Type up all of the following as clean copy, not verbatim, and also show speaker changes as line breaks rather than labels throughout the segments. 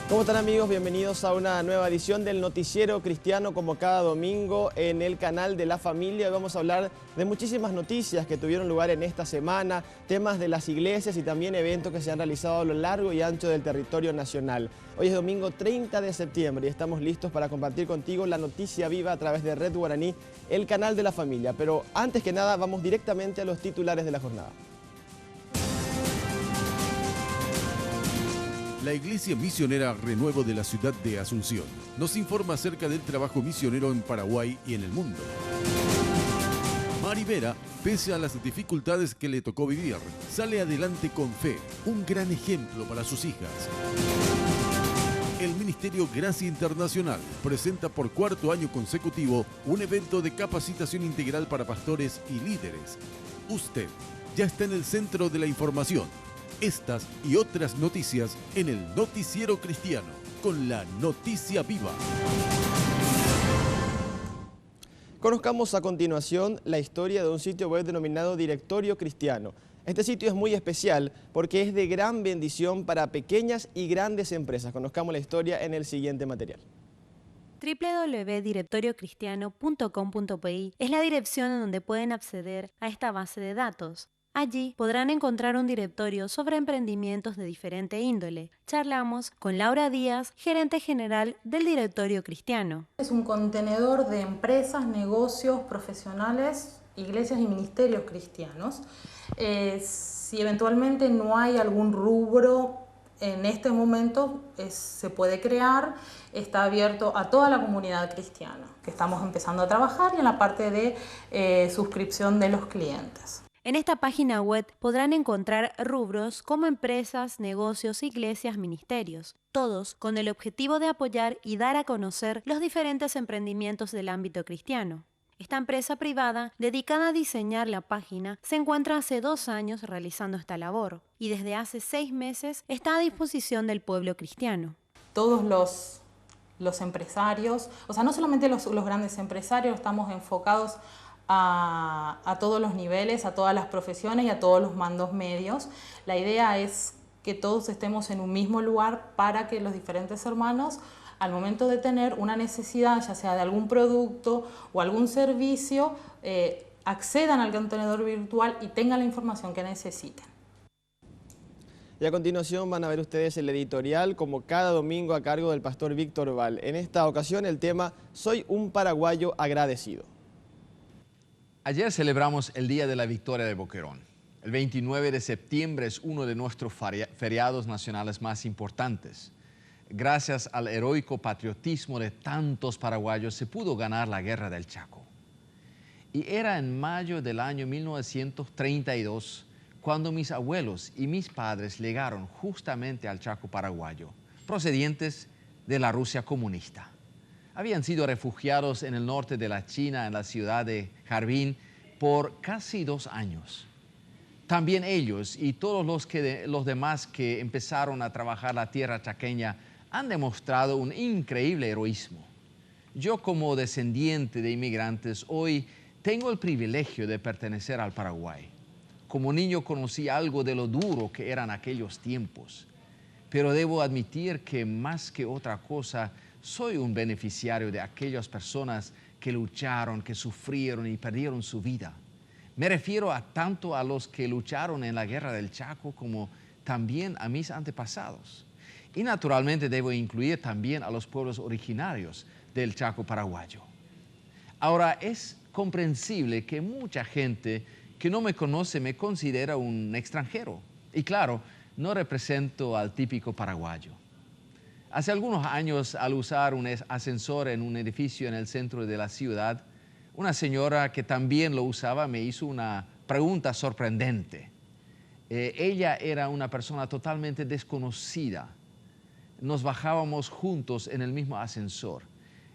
¿Cómo están, amigos? Bienvenidos a una nueva edición del Noticiero Cristiano, como cada domingo en el canal de La Familia. Hoy vamos a hablar de muchísimas noticias que tuvieron lugar en esta semana, temas de las iglesias y también eventos que se han realizado a lo largo y ancho del territorio nacional. Hoy es domingo 30 de septiembre y estamos listos para compartir contigo la noticia viva a través de Red Guaraní, el canal de La Familia. Pero antes que nada, vamos directamente a los titulares de la jornada.
La Iglesia Misionera Renuevo de la ciudad de Asunción nos informa acerca del trabajo misionero en Paraguay y en el mundo. Mari Vera, pese a las dificultades que le tocó vivir, sale adelante con fe, un gran ejemplo para sus hijas. El Ministerio Gracia Internacional presenta por cuarto año consecutivo un evento de capacitación integral para pastores y líderes. Usted ya está en el centro de la información. Estas y otras noticias en el Noticiero Cristiano, con la noticia viva.
Conozcamos a continuación la historia de un sitio web denominado Directorio Cristiano. Este sitio es muy especial porque es de gran bendición para pequeñas y grandes empresas. Conozcamos la historia en el siguiente material.
www.directoriocristiano.com.pi es la dirección en donde pueden acceder a esta base de datos. Allí podrán encontrar un directorio sobre emprendimientos de diferente índole. Charlamos con Laura Díaz, gerente general del Directorio Cristiano.
Es un contenedor de empresas, negocios, profesionales, iglesias y ministerios cristianos. Si eventualmente no hay algún rubro en este momento, se puede crear, está abierto a toda la comunidad cristiana, que estamos empezando a trabajar, y en la parte de suscripción de los clientes.
En esta página web podrán encontrar rubros como empresas, negocios, iglesias, ministerios, todos con el objetivo de apoyar y dar a conocer los diferentes emprendimientos del ámbito cristiano. Esta empresa privada, dedicada a diseñar la página, se encuentra hace 2 años realizando esta labor y desde hace 6 meses está a disposición del pueblo cristiano.
Todos los empresarios, o sea, no solamente los grandes empresarios, estamos enfocados a todos los niveles, a todas las profesiones y a todos los mandos medios. La idea es que todos estemos en un mismo lugar para que los diferentes hermanos, al momento de tener una necesidad, ya sea de algún producto o algún servicio, accedan al contenedor virtual y tengan la información que necesiten.
Y a continuación van a ver ustedes el editorial, como cada domingo, a cargo del pastor Víctor Val. En esta ocasión el tema: Soy un paraguayo agradecido.
Ayer celebramos el Día de la Victoria de Boquerón. El 29 de septiembre es uno de nuestros feriados nacionales más importantes. Gracias al heroico patriotismo de tantos paraguayos se pudo ganar la Guerra del Chaco. Y era en mayo del año 1932 cuando mis abuelos y mis padres llegaron justamente al Chaco paraguayo, procedientes de la Rusia comunista. Habían sido refugiados en el norte de la China, en la ciudad de Harbin, por casi 2 años. También ellos y todos los demás que empezaron a trabajar la tierra chaqueña han demostrado un increíble heroísmo. Yo, como descendiente de inmigrantes, hoy tengo el privilegio de pertenecer al Paraguay. Como niño conocí algo de lo duro que eran aquellos tiempos, pero debo admitir que más que otra cosa, soy un beneficiario de aquellas personas que lucharon, que sufrieron y perdieron su vida. Me refiero tanto a los que lucharon en la Guerra del Chaco como también a mis antepasados. Y naturalmente debo incluir también a los pueblos originarios del Chaco paraguayo. Ahora, es comprensible que mucha gente que no me conoce me considera un extranjero. Y claro, no represento al típico paraguayo. Hace algunos años, al usar un ascensor en un edificio en el centro de la ciudad, una señora que también lo usaba me hizo una pregunta sorprendente. Ella era una persona totalmente desconocida. nos bajábamos juntos en el mismo ascensor.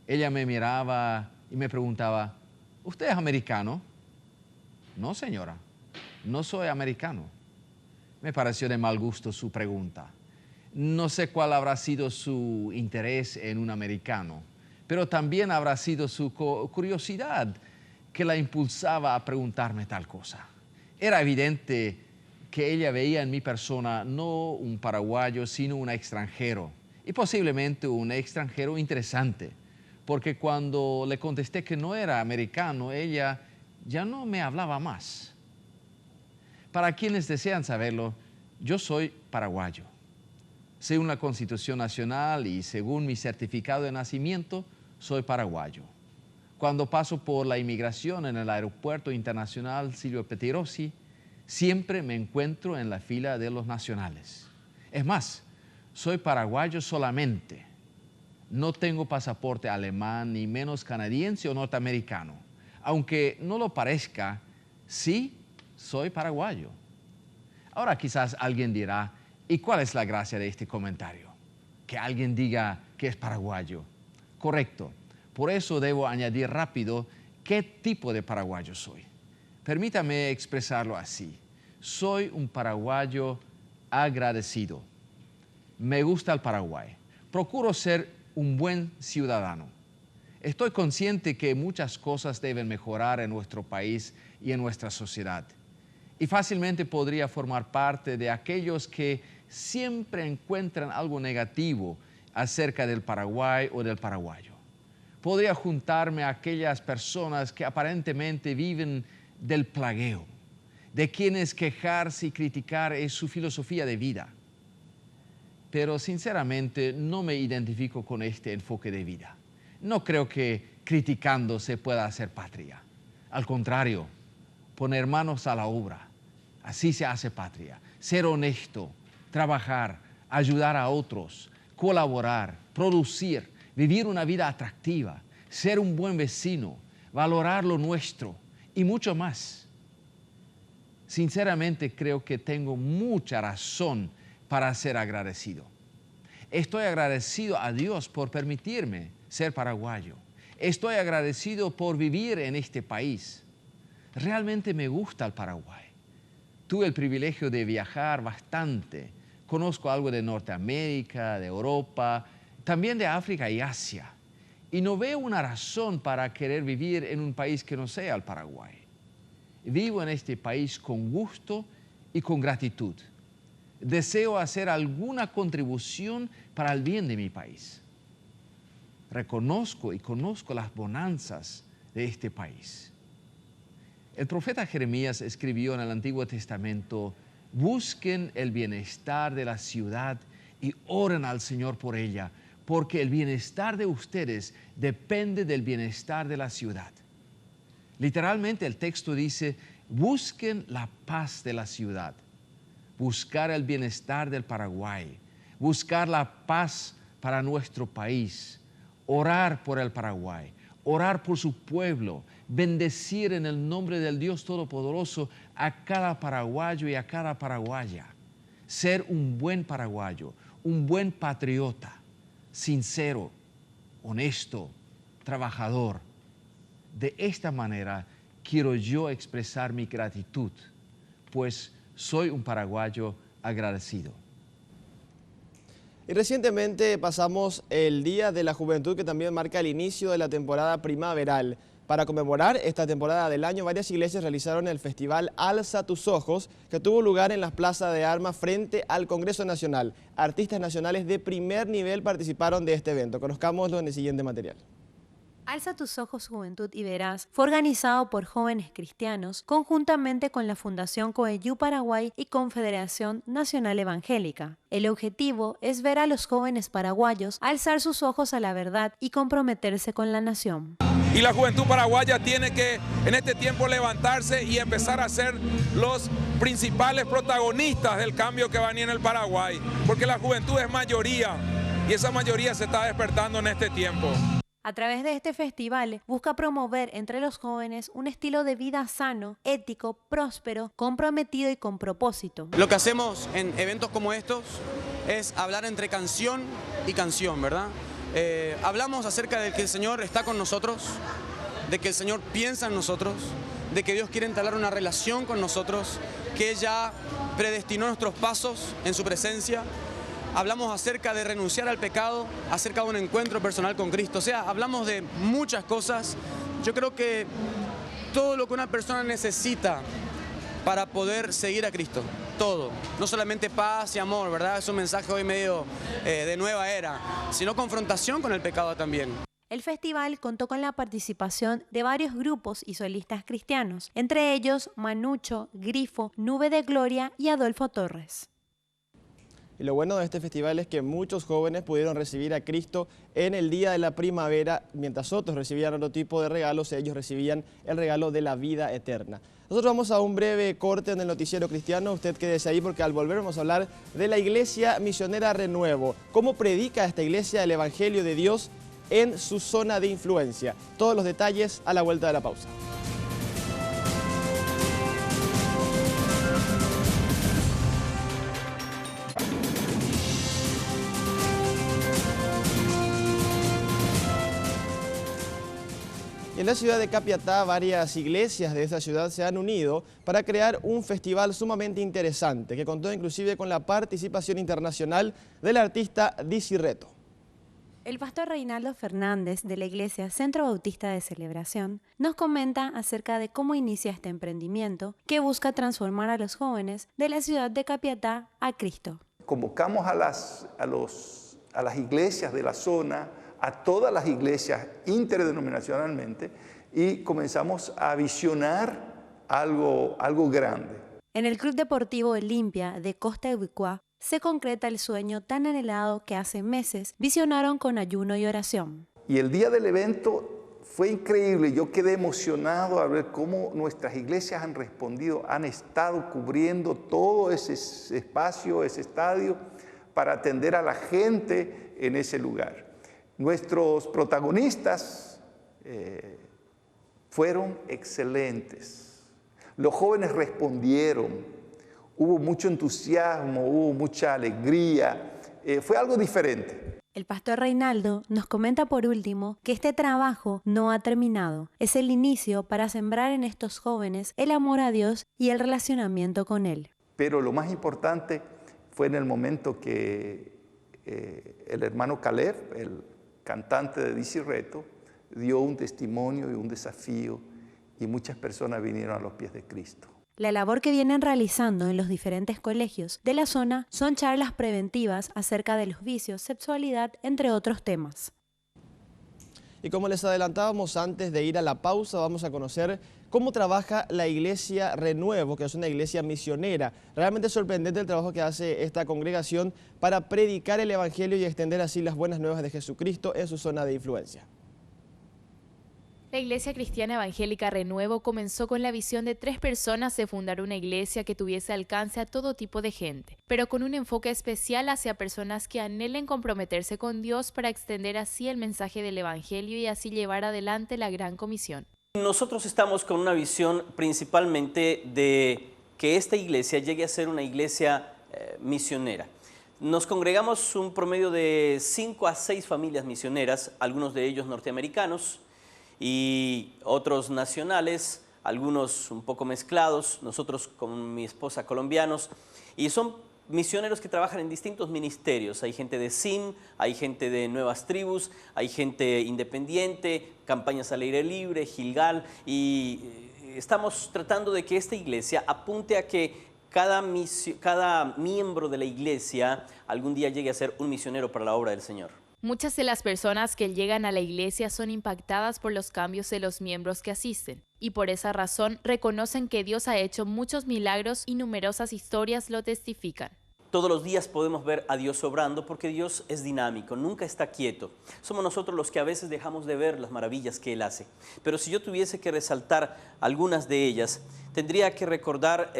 Ella me miraba y me preguntaba, ¿usted es americano? No, señora, no soy americano. Me pareció de mal gusto su pregunta. No sé cuál habrá sido su interés en un americano, pero también habrá sido su curiosidad que la impulsaba a preguntarme tal cosa. Era evidente que ella veía en mi persona no un paraguayo, sino un extranjero, y posiblemente un extranjero interesante, porque cuando le contesté que no era americano, ella ya no me hablaba más. Para quienes desean saberlo, yo soy paraguayo. Según la Constitución Nacional y según mi certificado de nacimiento, soy paraguayo. Cuando paso por la inmigración en el Aeropuerto Internacional Silvio Pettirossi, siempre me encuentro en la fila de los nacionales. Es más, soy paraguayo solamente. No tengo pasaporte alemán, ni menos canadiense o norteamericano. Aunque no lo parezca, sí soy paraguayo. Ahora quizás alguien dirá, ¿y cuál es la gracia de este comentario? Que alguien diga que es paraguayo. Correcto. Por eso debo añadir rápido qué tipo de paraguayo soy. Permítame expresarlo así. Soy un paraguayo agradecido. Me gusta el Paraguay. Procuro ser un buen ciudadano. Estoy consciente que muchas cosas deben mejorar en nuestro país y en nuestra sociedad. Y fácilmente podría formar parte de aquellos que siempre encuentran algo negativo acerca del Paraguay o del paraguayo. Podría juntarme a aquellas personas que aparentemente viven del plagueo, de quienes quejarse y criticar es su filosofía de vida. Pero sinceramente no me identifico con este enfoque de vida. No creo que criticando se pueda hacer patria. Al contrario, poner manos a la obra. Así se hace patria. Ser honesto, trabajar, ayudar a otros, colaborar, producir, vivir una vida atractiva, ser un buen vecino, valorar lo nuestro y mucho más. Sinceramente creo que tengo mucha razón para ser agradecido. Estoy agradecido a Dios por permitirme ser paraguayo. Estoy agradecido por vivir en este país. Realmente me gusta el Paraguay. Tuve el privilegio de viajar bastante. Conozco algo de Norteamérica, de Europa, también de África y Asia. Y no veo una razón para querer vivir en un país que no sea el Paraguay. Vivo en este país con gusto y con gratitud. Deseo hacer alguna contribución para el bien de mi país. Reconozco y conozco las bonanzas de este país. El profeta Jeremías escribió en el Antiguo Testamento: busquen el bienestar de la ciudad y oren al Señor por ella, porque el bienestar de ustedes depende del bienestar de la ciudad. Literalmente el texto dice: busquen la paz de la ciudad, buscar el bienestar del Paraguay, buscar la paz para nuestro país, orar por el Paraguay, orar por su pueblo, bendecir en el nombre del Dios Todopoderoso a cada paraguayo y a cada paraguaya. Ser un buen paraguayo, un buen patriota, sincero, honesto, trabajador. De esta manera quiero yo expresar mi gratitud, pues soy un paraguayo agradecido.
Y recientemente pasamos el Día de la Juventud, que también marca el inicio de la temporada primaveral. Para conmemorar esta temporada del año, varias iglesias realizaron el festival Alza tus ojos, que tuvo lugar en las plazas de armas frente al Congreso Nacional. Artistas nacionales de primer nivel participaron de este evento. Conozcámoslo en el siguiente material.
Alza tus ojos, Juventud y Verás fue organizado por jóvenes cristianos conjuntamente con la Fundación Coeyú Paraguay y Confederación Nacional Evangélica. El objetivo es ver a los jóvenes paraguayos alzar sus ojos a la verdad y comprometerse con la nación.
Y la juventud paraguaya tiene que en este tiempo levantarse y empezar a ser los principales protagonistas del cambio que va a venir en el Paraguay, porque la juventud es mayoría y esa mayoría se está despertando en este tiempo.
A través de este festival busca promover entre los jóvenes un estilo de vida sano, ético, próspero, comprometido y con propósito.
Lo que hacemos en eventos como estos es hablar entre canción y canción, ¿verdad? Hablamos acerca de que el Señor está con nosotros, de que el Señor piensa en nosotros, de que Dios quiere entablar una relación con nosotros, que Él ya predestinó nuestros pasos en su presencia. Hablamos acerca de renunciar al pecado, acerca de un encuentro personal con Cristo. O sea, hablamos de muchas cosas. Yo creo que todo lo que una persona necesita para poder seguir a Cristo, todo. No solamente paz y amor, ¿verdad? Es un mensaje hoy medio de nueva era, sino confrontación con el pecado también.
El festival contó con la participación de varios grupos y solistas cristianos, entre ellos Manucho, Grifo, Nube de Gloria y Adolfo Torres.
Y lo bueno de este festival es que muchos jóvenes pudieron recibir a Cristo en el día de la primavera, mientras otros recibían otro tipo de regalos, ellos recibían el regalo de la vida eterna. Nosotros vamos a un breve corte en el noticiero cristiano, usted quédese ahí porque al volver vamos a hablar de la Iglesia Misionera Renuevo, cómo predica esta iglesia el Evangelio de Dios en su zona de influencia. Todos los detalles a la vuelta de la pausa. En la ciudad de Capiatá, varias iglesias de esta ciudad se han unido para crear un festival sumamente interesante, que contó inclusive con la participación internacional del artista Dizzy Reto.
El pastor Reinaldo Fernández de la Iglesia Centro Bautista de Celebración nos comenta acerca de cómo inicia este emprendimiento que busca transformar a los jóvenes de la ciudad de Capiatá a Cristo.
Convocamos a las iglesias de la zona, a todas las iglesias interdenominacionalmente y comenzamos a visionar algo grande.
En el Club Deportivo Olimpia de Costa Ubicua se concreta el sueño tan anhelado que hace meses visionaron con ayuno y oración.
Y el día del evento fue increíble, yo quedé emocionado al ver cómo nuestras iglesias han respondido, han estado cubriendo todo ese espacio, ese estadio, para atender a la gente en ese lugar. Nuestros protagonistas fueron excelentes. Los jóvenes respondieron, hubo mucho entusiasmo, hubo mucha alegría, fue algo diferente.
El pastor Reinaldo nos comenta por último que este trabajo no ha terminado. Es el inicio para sembrar en estos jóvenes el amor a Dios y el relacionamiento con Él.
Pero lo más importante fue en el momento que el hermano Caleb, el cantante de Dizzy Reto, dio un testimonio y un desafío y muchas personas vinieron a los pies de Cristo.
La labor que vienen realizando en los diferentes colegios de la zona son charlas preventivas acerca de los vicios, sexualidad, entre otros temas.
Y como les adelantábamos antes de ir a la pausa, vamos a conocer cómo trabaja la Iglesia Renuevo, que es una iglesia misionera. Realmente sorprendente el trabajo que hace esta congregación para predicar el Evangelio y extender así las buenas nuevas de Jesucristo en su zona de influencia.
La Iglesia Cristiana Evangélica Renuevo comenzó con la visión de 3 personas de fundar una iglesia que tuviese alcance a todo tipo de gente, pero con un enfoque especial hacia personas que anhelen comprometerse con Dios para extender así el mensaje del Evangelio y así llevar adelante la gran comisión.
Nosotros estamos con una visión principalmente de que esta iglesia llegue a ser una iglesia misionera. Nos congregamos un promedio de 5 a 6 familias misioneras, algunos de ellos norteamericanos y otros nacionales, algunos un poco mezclados, nosotros con mi esposa colombianos, y son misioneros que trabajan en distintos ministerios. Hay gente de SIM, hay gente de Nuevas Tribus, hay gente independiente, campañas al aire libre, Gilgal, y estamos tratando de que esta iglesia apunte a que cada miembro de la iglesia algún día llegue a ser un misionero para la obra del Señor.
Muchas de las personas que llegan a la iglesia son impactadas por los cambios de los miembros que asisten, y por esa razón reconocen que Dios ha hecho muchos milagros y numerosas historias lo testifican.
Todos los días podemos ver a Dios obrando porque Dios es dinámico, nunca está quieto. Somos nosotros los que a veces dejamos de ver las maravillas que Él hace. Pero si yo tuviese que resaltar algunas de ellas, tendría que recordar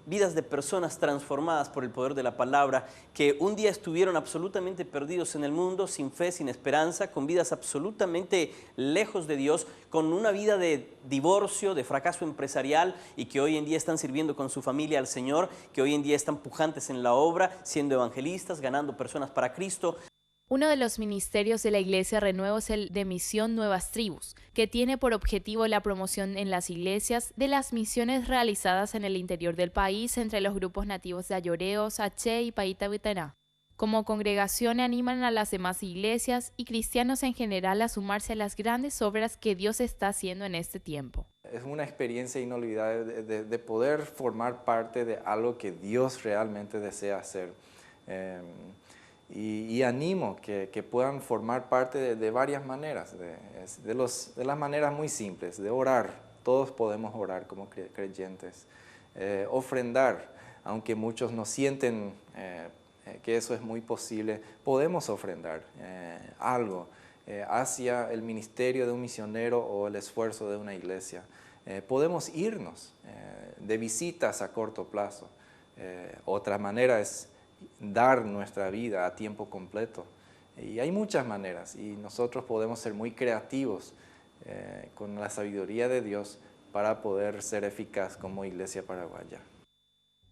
vidas de personas transformadas por el poder de la palabra, que un día estuvieron absolutamente perdidos en el mundo, sin fe, sin esperanza, con vidas absolutamente lejos de Dios, con una vida de divorcio, de fracaso empresarial, y que hoy en día están sirviendo con su familia al Señor, que hoy en día están pujantes en la obra, siendo evangelistas, ganando personas para Cristo.
Uno de los ministerios de la Iglesia Renuevo es el de Misión Nuevas Tribus, que tiene por objetivo la promoción en las iglesias de las misiones realizadas en el interior del país entre los grupos nativos de Ayoreo, Saché y Paita Bitaná. Como congregación animan a las demás iglesias y cristianos en general a sumarse a las grandes obras que Dios está haciendo en este tiempo.
Es una experiencia inolvidable de poder formar parte de algo que Dios realmente desea hacer. Y animo que puedan formar parte de varias maneras, de las maneras muy simples, de orar. Todos podemos orar como creyentes. Ofrendar, aunque muchos no sienten que eso es muy posible, podemos ofrendar algo hacia el ministerio de un misionero o el esfuerzo de una iglesia. Podemos irnos de visitas a corto plazo. Otra manera es dar nuestra vida a tiempo completo. Y hay muchas maneras y nosotros podemos ser muy creativos con la sabiduría de Dios para poder ser eficaz como Iglesia Paraguaya.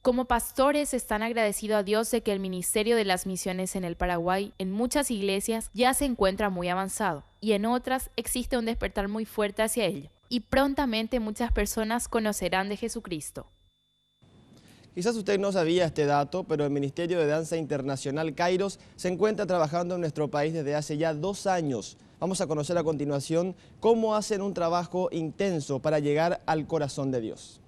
Como pastores están agradecidos a Dios de que el ministerio de las misiones en el Paraguay en muchas iglesias ya se encuentra muy avanzado y en otras existe un despertar muy fuerte hacia ello y prontamente muchas personas conocerán de Jesucristo.
Quizás usted no sabía este dato, pero el Ministerio de Danza Internacional Kairos se encuentra trabajando en nuestro país desde hace ya 2 años. Vamos a conocer a continuación cómo hacen un trabajo intenso para llegar al corazón de Dios.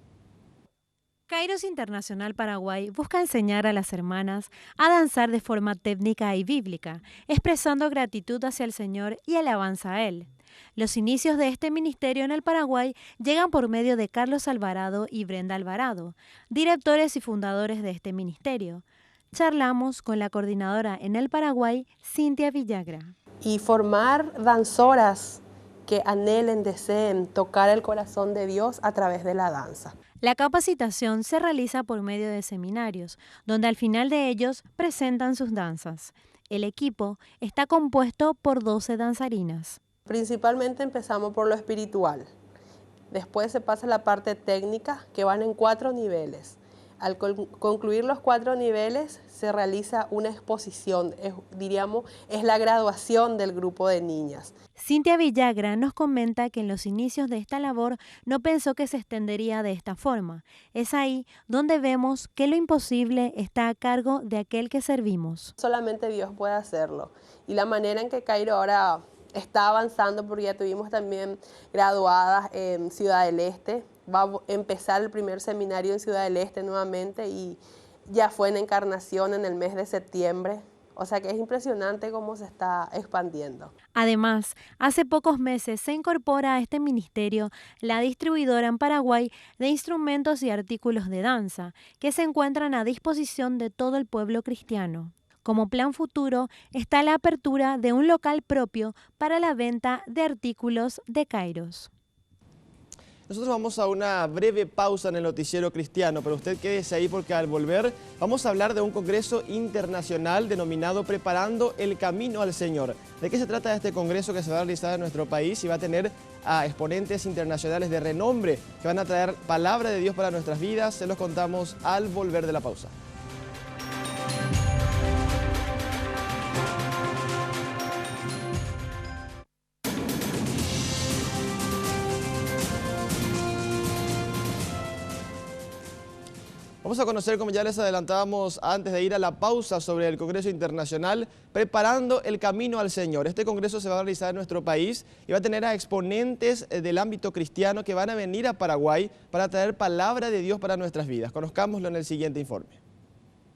Kairos Internacional Paraguay busca enseñar a las hermanas a danzar de forma técnica y bíblica, expresando gratitud hacia el Señor y alabanza a Él. Los inicios de este ministerio en el Paraguay llegan por medio de Carlos Alvarado y Brenda Alvarado, directores y fundadores de este ministerio. Charlamos con la coordinadora en el Paraguay, Cintia Villagra.
Y formar danzoras que anhelen, deseen tocar el corazón de Dios a través de la danza.
La capacitación se realiza por medio de seminarios, donde al final de ellos presentan sus danzas. El equipo está compuesto por 12 danzarinas.
Principalmente empezamos por lo espiritual. Después se pasa a la parte técnica, que van en 4 niveles. Al concluir los 4 niveles se realiza una exposición, es la graduación del grupo de niñas.
Cintia Villagra nos comenta que en los inicios de esta labor no pensó que se extendería de esta forma. Es ahí donde vemos que lo imposible está a cargo de aquel que servimos.
Solamente Dios puede hacerlo. Y la manera en que Cairo ahora está avanzando, porque ya tuvimos también graduadas en Ciudad del Este. Va a empezar el primer seminario en Ciudad del Este nuevamente y ya fue en Encarnación en el mes de septiembre. O sea que es impresionante cómo se está expandiendo.
Además, hace pocos meses se incorpora a este ministerio la distribuidora en Paraguay de instrumentos y artículos de danza que se encuentran a disposición de todo el pueblo cristiano. Como plan futuro está la apertura de un local propio para la venta de artículos de Kairos.
Nosotros vamos a una breve pausa en el noticiero cristiano, pero usted quédese ahí porque al volver vamos a hablar de un congreso internacional denominado Preparando el Camino al Señor. ¿De qué se trata este congreso que se va a realizar en nuestro país y va a tener a exponentes internacionales de renombre que van a traer palabra de Dios para nuestras vidas? Se los contamos al volver de la pausa. Vamos a conocer, como ya les adelantábamos antes de ir a la pausa, sobre el Congreso Internacional Preparando el Camino al Señor. Este congreso se va a realizar en nuestro país y va a tener a exponentes del ámbito cristiano que van a venir a Paraguay para traer palabra de Dios para nuestras vidas. Conozcámoslo en el siguiente informe.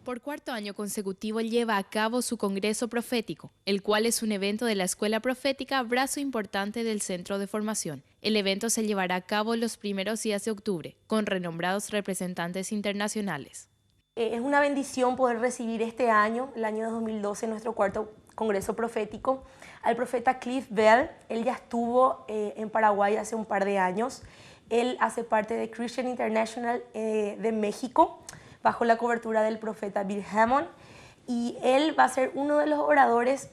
Por 4º año consecutivo lleva a cabo su Congreso Profético, el cual es un evento de la Escuela Profética, brazo importante del Centro de Formación. El evento se llevará a cabo los primeros días de octubre, con renombrados representantes internacionales.
Es una bendición poder recibir este año, el año 2012, nuestro 4º Congreso Profético, al profeta Cliff Bell. Él ya estuvo en Paraguay hace un par de años Él hace parte de Christian International de México, bajo la cobertura del profeta Bill Hamon, y él va a ser uno de los oradores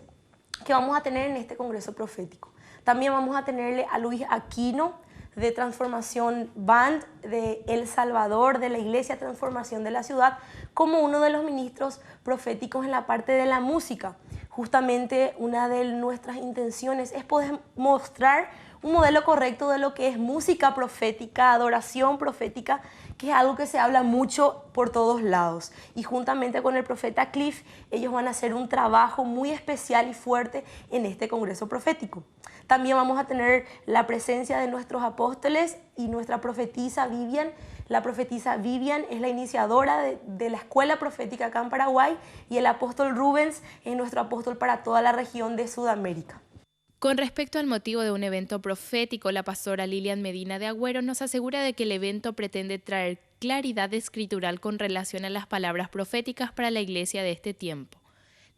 que vamos a tener en este congreso profético. También vamos a tenerle a Luis Aquino, de Transformación Band de El Salvador, de la Iglesia Transformación de la Ciudad, como uno de los ministros proféticos en la parte de la música. Justamente una de nuestras intenciones es poder mostrar un modelo correcto de lo que es música profética, adoración profética, que es algo que se habla mucho por todos lados. Y juntamente con el profeta Cliff, ellos van a hacer un trabajo muy especial y fuerte en este congreso profético. También vamos a tener la presencia de nuestros apóstoles y nuestra profetisa Vivian. La profetisa Vivian es la iniciadora de la escuela profética acá en Paraguay, y el apóstol Rubens es nuestro apóstol para toda la región de Sudamérica.
Con respecto al motivo de un evento profético, la pastora Lilian Medina de Agüero nos asegura de que el evento pretende traer claridad escritural con relación a las palabras proféticas para la iglesia de este tiempo.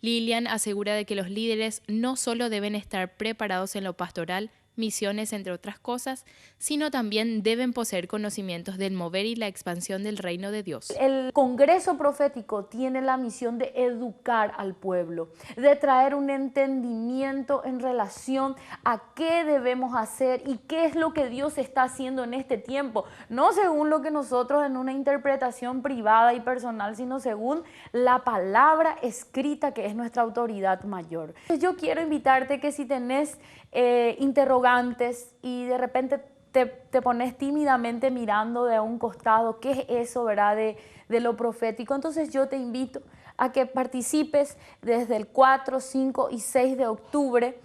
Lilian asegura de que los líderes no solo deben estar preparados en lo pastoral, misiones, entre otras cosas, sino también deben poseer conocimientos del mover y la expansión del reino de Dios.
El Congreso Profético tiene la misión de educar al pueblo, de traer un entendimiento en relación a qué debemos hacer y qué es lo que Dios está haciendo en este tiempo, no según lo que nosotros en una interpretación privada y personal, sino según la palabra escrita, que es nuestra autoridad mayor. Yo quiero invitarte que si tenés interrogantes y de repente te pones tímidamente mirando de un costado, ¿qué es eso, verdad, de lo profético? Entonces yo te invito a que participes desde el 4, 5 y 6 de octubre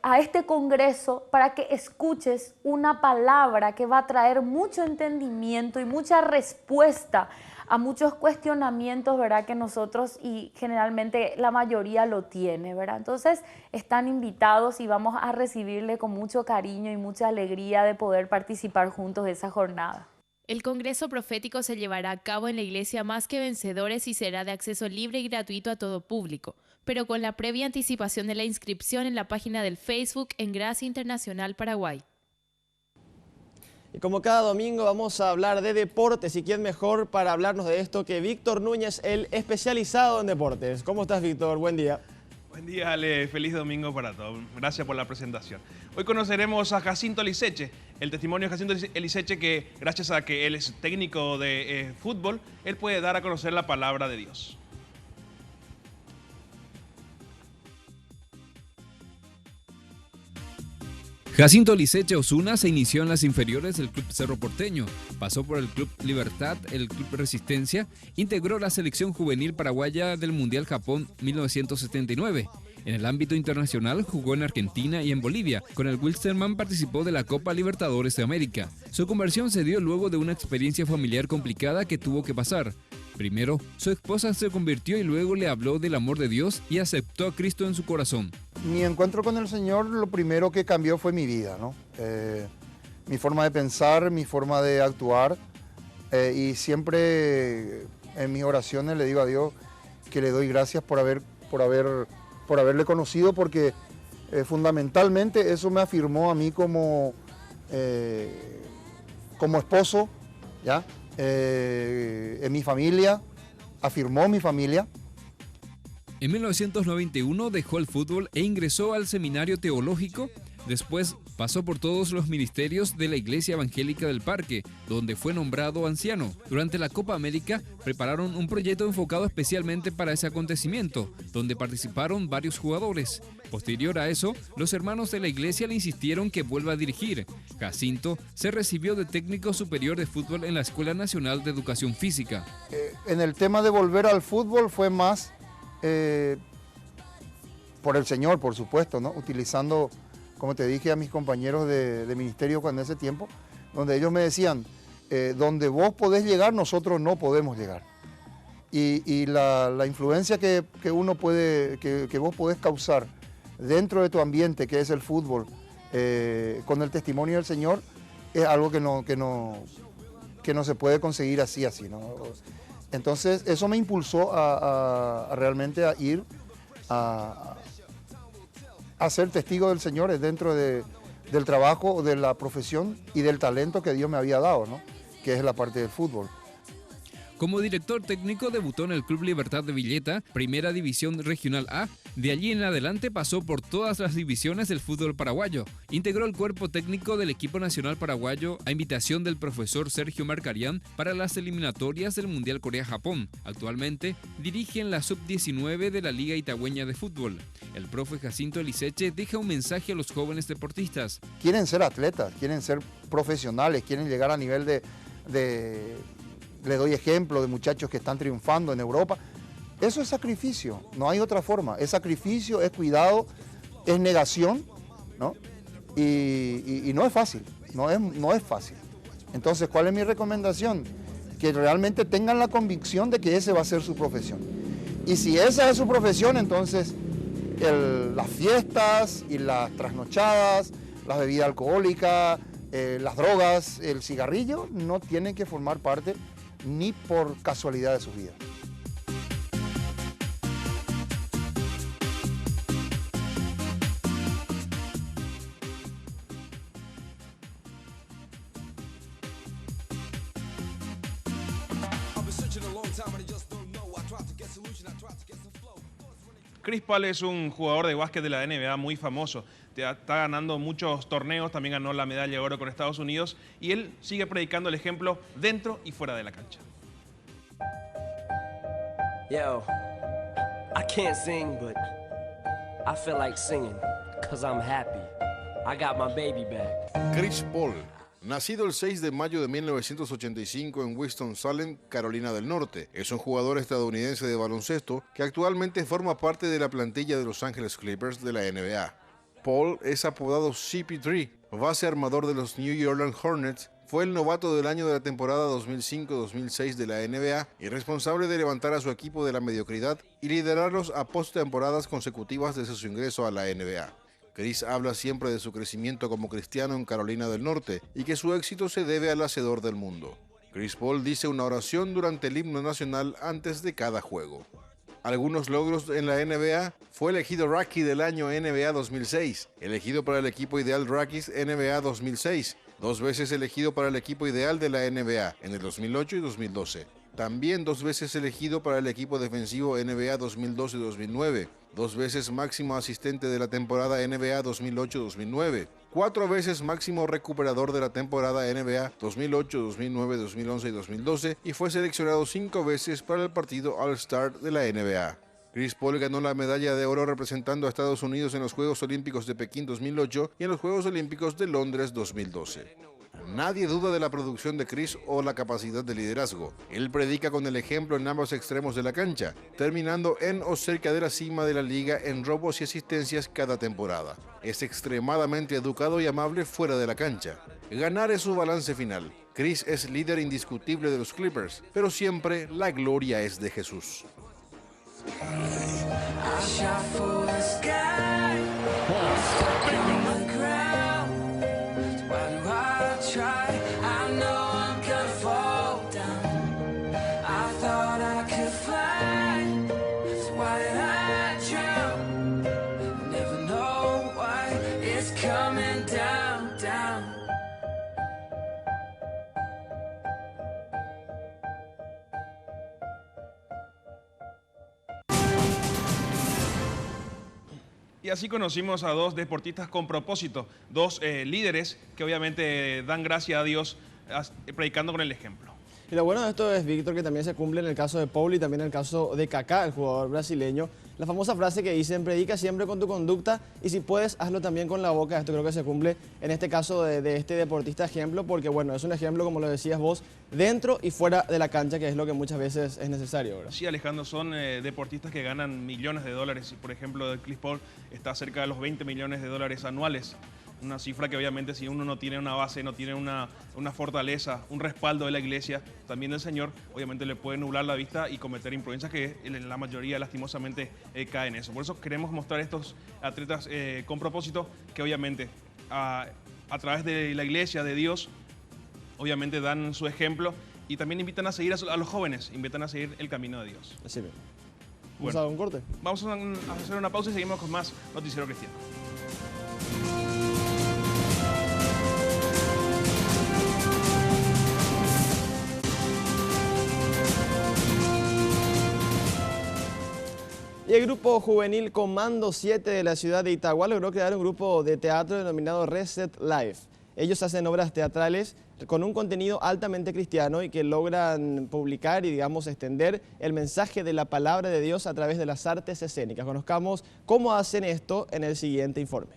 a este congreso, para que escuches una palabra que va a traer mucho entendimiento y mucha respuesta a muchos cuestionamientos, ¿verdad?, que nosotros y generalmente la mayoría lo tiene, ¿verdad? Entonces están invitados y vamos a recibirle con mucho cariño y mucha alegría de poder participar juntos de esa jornada.
El Congreso Profético se llevará a cabo en la Iglesia Más que Vencedores y será de acceso libre y gratuito a todo público, pero con la previa anticipación de la inscripción en la página del Facebook en Gracia Internacional Paraguay.
Y como cada domingo vamos a hablar de deportes, y quién mejor para hablarnos de esto que Víctor Núñez, el especializado en deportes. ¿Cómo estás, Víctor? Buen día.
Buen día, Ale. Feliz domingo para todos. Gracias por la presentación. Hoy conoceremos a Jacinto Liceche, el testimonio de Jacinto Liceche, que gracias a que él es técnico de fútbol, él puede dar a conocer la palabra de Dios.
Jacinto Liceche Osuna se inició en las inferiores del Club Cerro Porteño, pasó por el Club Libertad, el Club Resistencia, integró la selección juvenil paraguaya del Mundial Japón 1979. En el ámbito internacional jugó en Argentina y en Bolivia. Con el Wilstermann participó de la Copa Libertadores de América. Su conversión se dio luego de una experiencia familiar complicada que tuvo que pasar. Primero, su esposa se convirtió y luego le habló del amor de Dios y aceptó a Cristo en su corazón.
Mi encuentro con el Señor, lo primero que cambió fue mi vida, ¿no? Mi forma de pensar, mi forma de actuar, y siempre en mis oraciones le digo a Dios que le doy gracias por haberle conocido, porque fundamentalmente eso me afirmó a mí como esposo, ¿ya? En mi familia, afirmó mi familia.
En 1991 dejó el fútbol e ingresó al seminario teológico. Después pasó por todos los ministerios de la Iglesia Evangélica del Parque, donde fue nombrado anciano. Durante la Copa América prepararon un proyecto enfocado especialmente para ese acontecimiento, donde participaron varios jugadores. Posterior a eso, los hermanos de la iglesia le insistieron que vuelva a dirigir. Jacinto se recibió de técnico superior de fútbol en la Escuela Nacional de Educación Física.
En el tema de volver al fútbol fue más por el Señor, por supuesto, ¿no? Utilizando, como te dije, a mis compañeros de ministerio en ese tiempo, donde ellos me decían, donde vos podés llegar, nosotros no podemos llegar. Y la influencia que vos podés causar dentro de tu ambiente, que es el fútbol, con el testimonio del Señor, es algo que no se puede conseguir así, ¿no? Entonces, eso me impulsó a realmente a ir a ser testigo del Señor dentro de del trabajo, de la profesión y del talento que Dios me había dado, ¿no? Que es la parte del fútbol.
Como director técnico debutó en el Club Libertad de Villeta, Primera División Regional A. De allí en adelante pasó por todas las divisiones del fútbol paraguayo. Integró el cuerpo técnico del equipo nacional paraguayo a invitación del profesor Sergio Marcarián para las eliminatorias del Mundial Corea-Japón. Actualmente dirige en la Sub-19 de la Liga Itagüeña de Fútbol. El profe Jacinto Eliseche deja un mensaje a los jóvenes deportistas.
Quieren ser atletas, quieren ser profesionales, quieren llegar a nivel de les doy ejemplo de muchachos que están triunfando en Europa. Eso es sacrificio, no hay otra forma. Es sacrificio, es cuidado, es negación, ¿no? Y no es fácil, no es fácil. Entonces, ¿cuál es mi recomendación? Que realmente tengan la convicción de que ese va a ser su profesión. Y si esa es su profesión, entonces las fiestas y las trasnochadas, la bebida alcohólica, las drogas, el cigarrillo, no tienen que formar parte ni por casualidad de sus vidas.
Chris Paul es un jugador de básquet de la NBA muy famoso. Está ganando muchos torneos, también ganó la medalla de oro con Estados Unidos y él sigue predicando el ejemplo dentro y fuera de la cancha.
Yo, I can't sing, but I feel like singing, cause I'm happy. I got my baby back.
Chris Paul, nacido el 6 de mayo de 1985 en Winston-Salem, Carolina del Norte, es un jugador estadounidense de baloncesto que actualmente forma parte de la plantilla de Los Ángeles Clippers de la NBA. Paul es apodado CP3, base armador de los New Orleans Hornets. Fue el novato del año de la temporada 2005-2006 de la NBA y responsable de levantar a su equipo de la mediocridad y liderarlos a postemporadas consecutivas desde su ingreso a la NBA. Chris habla siempre de su crecimiento como cristiano en Carolina del Norte y que su éxito se debe al Hacedor del mundo. Chris Paul dice una oración durante el himno nacional antes de cada juego. Algunos logros en la NBA: fue elegido Rookie del año NBA 2006, elegido para el equipo ideal Rookies NBA 2006, 2 veces elegido para el equipo ideal de la NBA en el 2008 y 2012. También 2 veces elegido para el equipo defensivo NBA 2012-2009, 2 veces máximo asistente de la temporada NBA 2008-2009, 4 veces máximo recuperador de la temporada NBA 2008, 2009, 2011 y 2012 y fue seleccionado 5 veces para el partido All-Star de la NBA. Chris Paul ganó la medalla de oro representando a Estados Unidos en los Juegos Olímpicos de Pekín 2008 y en los Juegos Olímpicos de Londres 2012. Nadie duda de la producción de Chris o la capacidad de liderazgo. Él predica con el ejemplo en ambos extremos de la cancha, terminando en o cerca de la cima de la liga en robos y asistencias cada temporada. Es extremadamente educado y amable fuera de la cancha. Ganar es su balance final. Chris es líder indiscutible de los Clippers, pero siempre la gloria es de Jesús.
Y así conocimos a 2 deportistas con propósito, 2 líderes que obviamente dan gracia a Dios predicando con el ejemplo.
Y lo bueno de esto es, Víctor, que también se cumple en el caso de Paul y también en el caso de Kaká, el jugador brasileño. La famosa frase que dicen: predica siempre con tu conducta y si puedes, hazlo también con la boca. Esto creo que se cumple en este caso de este deportista ejemplo, porque bueno, es un ejemplo, como lo decías vos, dentro y fuera de la cancha, que es lo que muchas veces es necesario, ¿verdad?
Sí, Alejandro, son deportistas que ganan millones de dólares. Por ejemplo, Chris Paul está cerca de los 20 millones de dólares anuales. Una cifra que obviamente si uno no tiene una base, no tiene una fortaleza, un respaldo de la iglesia, también del Señor, obviamente le puede nublar la vista y cometer imprudencias que la mayoría lastimosamente caen en eso. Por eso queremos mostrar a estos atletas con propósito que obviamente a través de la iglesia, de Dios, obviamente dan su ejemplo y también invitan a seguir a los jóvenes, invitan a seguir el camino de Dios.
Así mismo. ¿Vamos a dar un corte?
Vamos a hacer una pausa y seguimos con más Noticiero Cristiano.
Y el grupo juvenil Comando 7 de la ciudad de Itagua logró crear un grupo de teatro denominado Reset Life. Ellos hacen obras teatrales con un contenido altamente cristiano y que logran publicar y, digamos, extender el mensaje de la palabra de Dios a través de las artes escénicas. Conozcamos cómo hacen esto en el siguiente informe.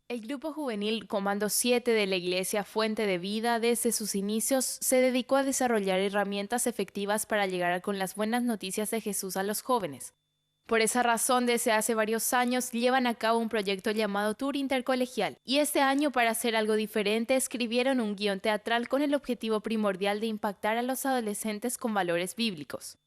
El grupo juvenil Comando 7 de la Iglesia Fuente de Vida desde sus inicios se dedicó a desarrollar herramientas efectivas para llegar con las buenas noticias de Jesús a los jóvenes. Por esa razón, desde hace varios años llevan a cabo un proyecto llamado Tour Intercolegial, y este año, para hacer algo diferente, escribieron un guión teatral con el objetivo primordial de impactar a los adolescentes con valores bíblicos.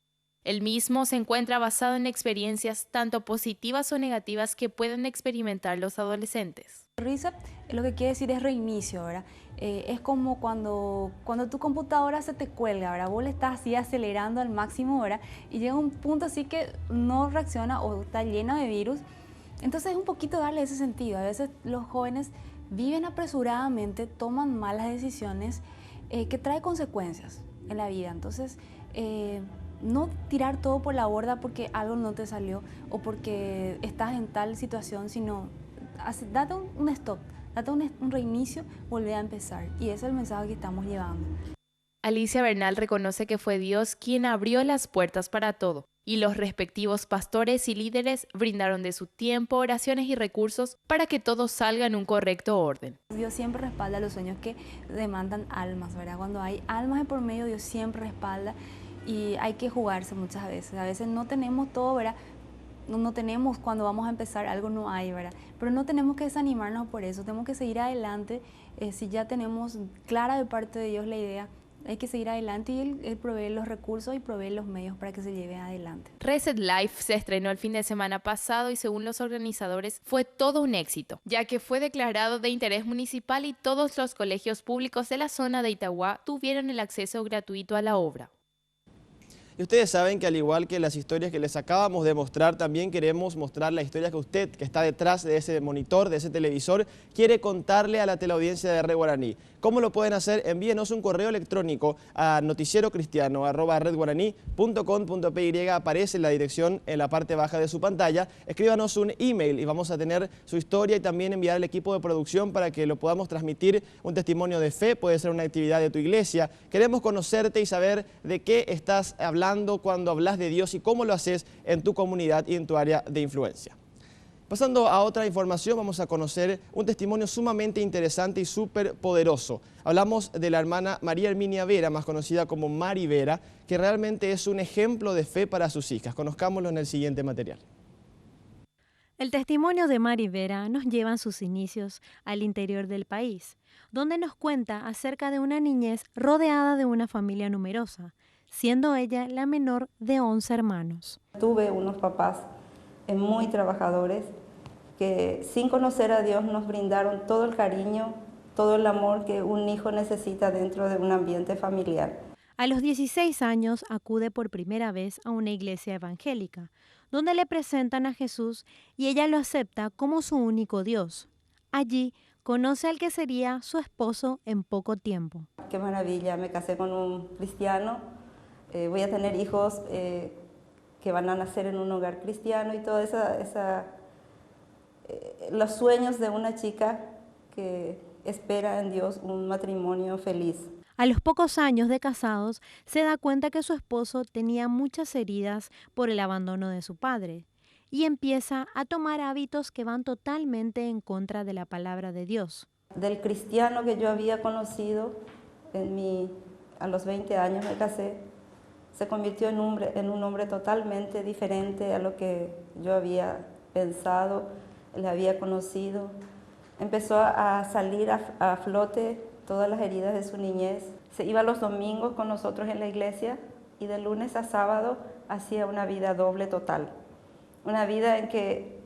El mismo se encuentra basado en experiencias tanto positivas o negativas que pueden experimentar los adolescentes.
Reset lo que quiere decir es reinicio, ¿verdad? Es como cuando tu computadora se te cuelga, ¿verdad? Vos le estás así acelerando al máximo, ¿verdad? Y llega un punto así que no reacciona o está lleno de virus. Entonces es un poquito darle ese sentido. A veces los jóvenes viven apresuradamente, toman malas decisiones que traen consecuencias en la vida. Entonces, no tirar todo por la borda porque algo no te salió o porque estás en tal situación, sino date un stop, date un reinicio, volver a empezar. Y ese es el mensaje que estamos llevando.
Alicia Bernal reconoce que fue Dios quien abrió las puertas para todo, y los respectivos pastores y líderes brindaron de su tiempo, oraciones y recursos para que todo salga en un correcto orden.
Dios siempre respalda los sueños que demandan almas, ¿verdad? Cuando hay almas de por medio, Dios siempre respalda. Y hay que jugarse muchas veces. A veces no tenemos todo, ¿verdad? No tenemos, cuando vamos a empezar algo no hay, ¿verdad? Pero no tenemos que desanimarnos por eso, tenemos que seguir adelante. Si ya tenemos clara de parte de Dios la idea, hay que seguir adelante y Él provee los recursos y provee los medios para que se lleve adelante.
Reset Life se estrenó el fin de semana pasado y, según los organizadores, fue todo un éxito, ya que fue declarado de interés municipal y todos los colegios públicos de la zona de Itagua tuvieron el acceso gratuito a la obra.
Y ustedes saben que, al igual que las historias que les acabamos de mostrar, también queremos mostrar la historia que usted, que está detrás de ese monitor, de ese televisor, quiere contarle a la teleaudiencia de Red Guaraní. ¿Cómo lo pueden hacer? Envíenos un correo electrónico a noticierocristiano@redguaraní.com.py. Aparece la dirección en la parte baja de su pantalla. Escríbanos un email y vamos a tener su historia y también enviar al equipo de producción para que lo podamos transmitir. Un testimonio de fe, puede ser una actividad de tu iglesia. Queremos conocerte y saber de qué estás hablando cuando hablas de Dios y cómo lo haces en tu comunidad y en tu área de influencia. Pasando a otra información, vamos a conocer un testimonio sumamente interesante y súper poderoso. Hablamos de la hermana María Herminia Vera, más conocida como Mari Vera, que realmente es un ejemplo de fe para sus hijas. Conozcámoslo en el siguiente material.
El testimonio de Mari Vera nos lleva en sus inicios al interior del país, donde nos cuenta acerca de una niñez rodeada de una familia numerosa, siendo ella la menor de 11 hermanos.
Tuve unos papás muy trabajadores que, sin conocer a Dios, nos brindaron todo el cariño, todo el amor que un hijo necesita dentro de un ambiente familiar.
A los 16 años acude por primera vez a una iglesia evangélica, donde le presentan a Jesús y ella lo acepta como su único Dios. Allí conoce al que sería su esposo en poco tiempo.
Qué maravilla, me casé con un cristiano, voy a tener hijos que van a nacer en un hogar cristiano y todo los sueños de una chica que espera en Dios un matrimonio feliz.
A los pocos años de casados, se da cuenta que su esposo tenía muchas heridas por el abandono de su padre y empieza a tomar hábitos que van totalmente en contra de la palabra de Dios.
Del cristiano que yo había conocido, a los 20 años me casé, se convirtió en un hombre totalmente diferente a lo que yo había pensado, le había conocido. Empezó a salir a flote todas las heridas de su niñez. Se iba los domingos con nosotros en la iglesia y de lunes a sábado hacía una vida doble total. Una vida en que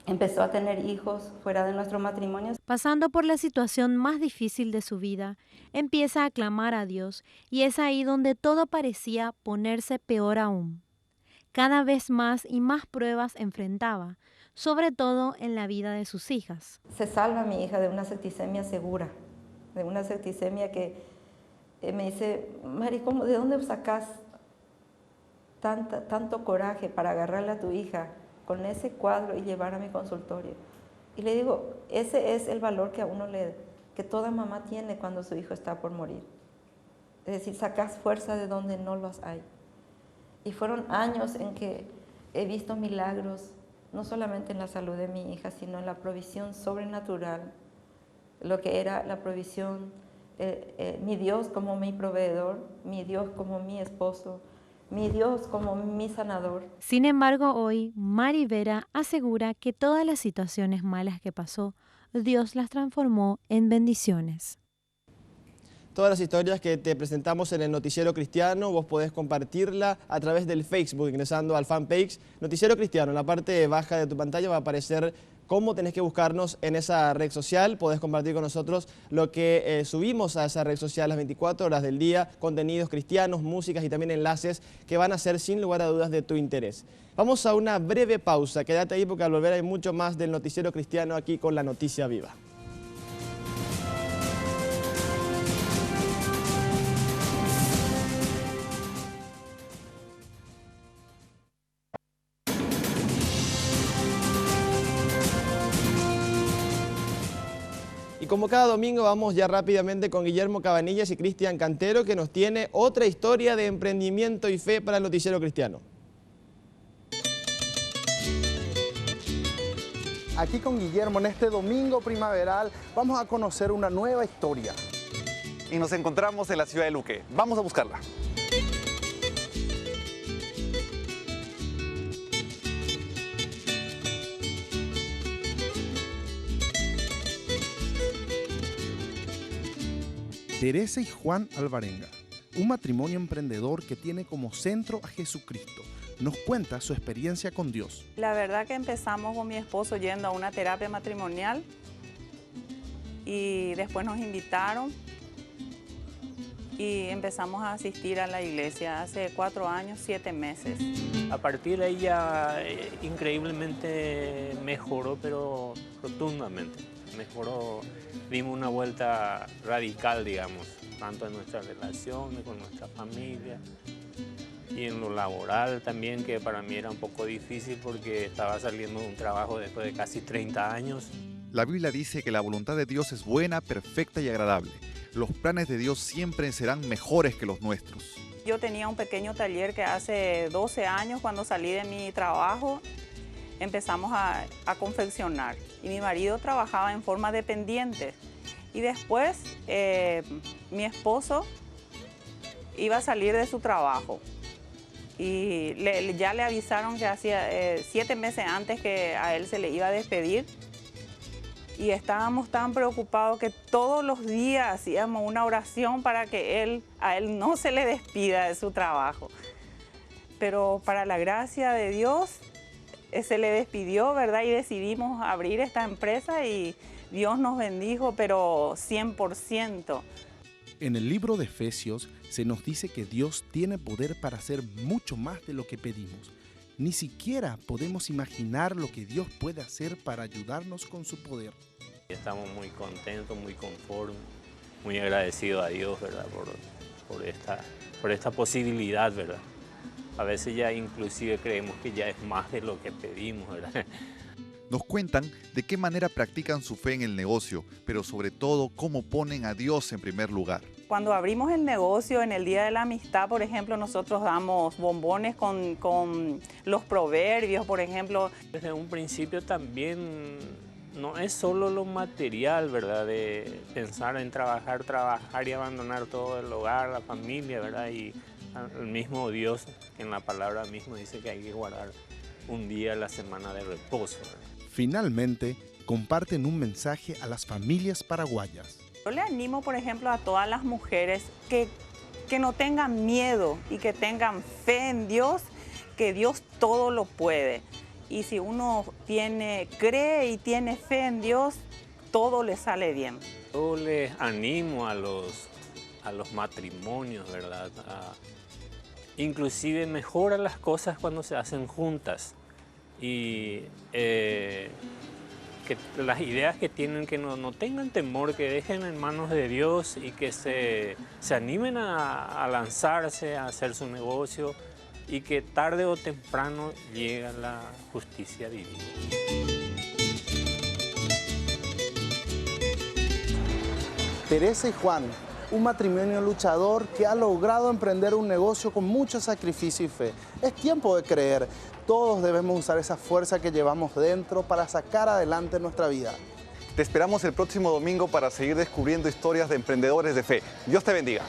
empezó a tener hijos fuera de nuestro matrimonio.
Pasando por la situación más difícil de su vida, empieza a clamar a Dios y es ahí donde todo parecía ponerse peor aún. Cada vez más y más pruebas enfrentaba, sobre todo en la vida de sus hijas.
Se salva mi hija de una septicemia segura, de una septicemia que me dice, Mari, ¿de dónde sacás tanto coraje para agarrarle a tu hija con ese cuadro y llevar a mi consultorio. Y le digo, ese es el valor que a uno que toda mamá tiene cuando su hijo está por morir. Es decir, sacas fuerza de donde no los hay. Y fueron años en que he visto milagros, no solamente en la salud de mi hija, sino en la provisión sobrenatural, lo que era la provisión, mi Dios como mi proveedor, mi Dios como mi esposo, mi Dios como mi sanador.
Sin embargo, hoy Mari Vera asegura que todas las situaciones malas que pasó, Dios las transformó en bendiciones.
Todas las historias que te presentamos en el Noticiero Cristiano, vos podés compartirla a través del Facebook, ingresando al fanpage Noticiero Cristiano. En la parte baja de tu pantalla va a aparecer cómo tenés que buscarnos en esa red social. Podés compartir con nosotros lo que subimos a esa red social las 24 horas del día, contenidos cristianos, músicas y también enlaces que van a ser sin lugar a dudas de tu interés. Vamos a una breve pausa, quédate ahí porque al volver hay mucho más del Noticiero Cristiano aquí con la Noticia Viva. Y como cada domingo vamos ya rápidamente con Guillermo Cabanillas y Cristian Cantero, que nos tiene otra historia de emprendimiento y fe para el Noticiero Cristiano.
Aquí con Guillermo en este domingo primaveral vamos a conocer una nueva historia.
Y nos encontramos en la ciudad de Luque. Vamos a buscarla.
Teresa y Juan Alvarenga, un matrimonio emprendedor que tiene como centro a Jesucristo. Nos cuenta su experiencia con Dios.
La verdad que empezamos con mi esposo yendo a una terapia matrimonial y después nos invitaron y empezamos a asistir a la iglesia hace 4 años, 7 meses.
A partir de ahí ya increíblemente mejoró, pero rotundamente. Mejoró, dimos una vuelta radical, digamos, tanto en nuestras relaciones, con nuestra familia y en lo laboral también, que para mí era un poco difícil porque estaba saliendo de un trabajo después de casi 30 años.
La Biblia dice que la voluntad de Dios es buena, perfecta y agradable. Los planes de Dios siempre serán mejores que los nuestros.
Yo tenía un pequeño taller que hace 12 años, cuando salí de mi trabajo, empezamos a confeccionar. Y mi marido trabajaba en forma dependiente. Y después mi esposo iba a salir de su trabajo. Y ya le avisaron que hacía 7 meses antes que a él se le iba a despedir. Y estábamos tan preocupados que todos los días hacíamos una oración para que a él no se le despida de su trabajo. Pero para la gracia de Dios, se le despidió, ¿verdad? Y decidimos abrir esta empresa y Dios nos bendijo, pero 100%.
En el libro de Efesios se nos dice que Dios tiene poder para hacer mucho más de lo que pedimos. Ni siquiera podemos imaginar lo que Dios puede hacer para ayudarnos con su poder.
Estamos muy contentos, muy conformes, muy agradecidos a Dios, ¿verdad? Por esta posibilidad, ¿verdad? A veces ya inclusive creemos que ya es más de lo que pedimos, ¿verdad?
Nos cuentan de qué manera practican su fe en el negocio, pero sobre todo cómo ponen a Dios en primer lugar.
Cuando abrimos el negocio en el Día de la Amistad, por ejemplo, nosotros damos bombones con los proverbios, por ejemplo.
Desde un principio también no es solo lo material, ¿verdad? De pensar en trabajar y abandonar todo el hogar, la familia, ¿verdad? Y el mismo Dios, que en la palabra mismo dice que hay que guardar un día a la semana de reposo, ¿verdad?
Finalmente, comparten un mensaje a las familias paraguayas.
Yo le animo, por ejemplo, a todas las mujeres que no tengan miedo y que tengan fe en Dios, que Dios todo lo puede. Y si uno cree y tiene fe en Dios, todo le sale bien.
Yo les animo a los matrimonios, ¿verdad? Inclusive mejora las cosas cuando se hacen juntas. Y que las ideas que tienen, que no tengan temor, que dejen en manos de Dios y que se animen a lanzarse, a hacer su negocio y que tarde o temprano llega la justicia divina.
Teresa y Juan, un matrimonio luchador que ha logrado emprender un negocio con mucho sacrificio y fe. Es tiempo de creer. Todos debemos usar esa fuerza que llevamos dentro para sacar adelante nuestra vida.
Te esperamos el próximo domingo para seguir descubriendo historias de emprendedores de fe. Dios te bendiga.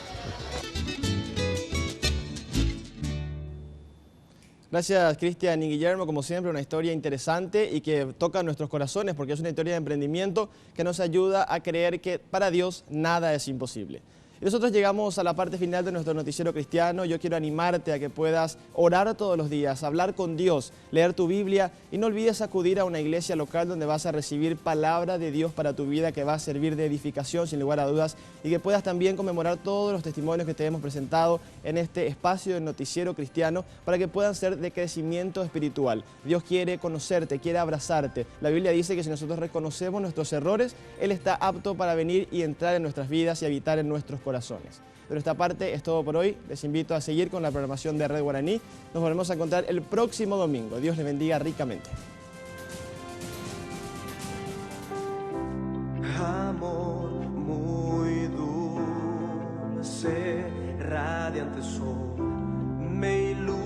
Gracias, Cristian y Guillermo, como siempre, una historia interesante y que toca nuestros corazones porque es una historia de emprendimiento que nos ayuda a creer que para Dios nada es imposible. Y nosotros llegamos a la parte final de nuestro noticiero cristiano. Yo quiero animarte a que puedas orar todos los días, hablar con Dios, leer tu Biblia y no olvides acudir a una iglesia local donde vas a recibir palabra de Dios para tu vida que va a servir de edificación sin lugar a dudas y que puedas también conmemorar todos los testimonios que te hemos presentado en este espacio del noticiero cristiano para que puedan ser de crecimiento espiritual. Dios quiere conocerte, quiere abrazarte. La Biblia dice que si nosotros reconocemos nuestros errores, Él está apto para venir y entrar en nuestras vidas y habitar en nuestros corazones. De nuestra parte es todo por hoy. Les invito a seguir con la programación de Red Guaraní. Nos volvemos a encontrar el próximo domingo. Dios les bendiga ricamente.
Amor muy dulce, radiante sol, me iluminas.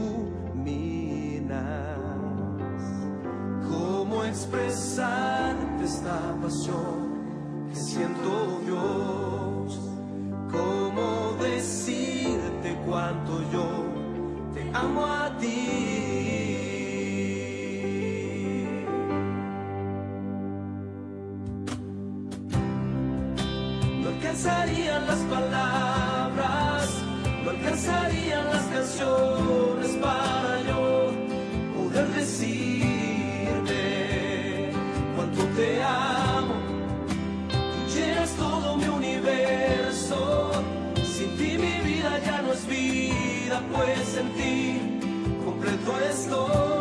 ¿Cómo expresarte esta pasión que siento, Dios? ¿Cómo decirte cuánto yo te amo a ti? No alcanzarían las palabras, no alcanzarían las canciones para yo poder decirte cuánto te amo. Tú llenas todo mi universo. Sin ti mi vida ya no es vida, pues en ti completo estoy.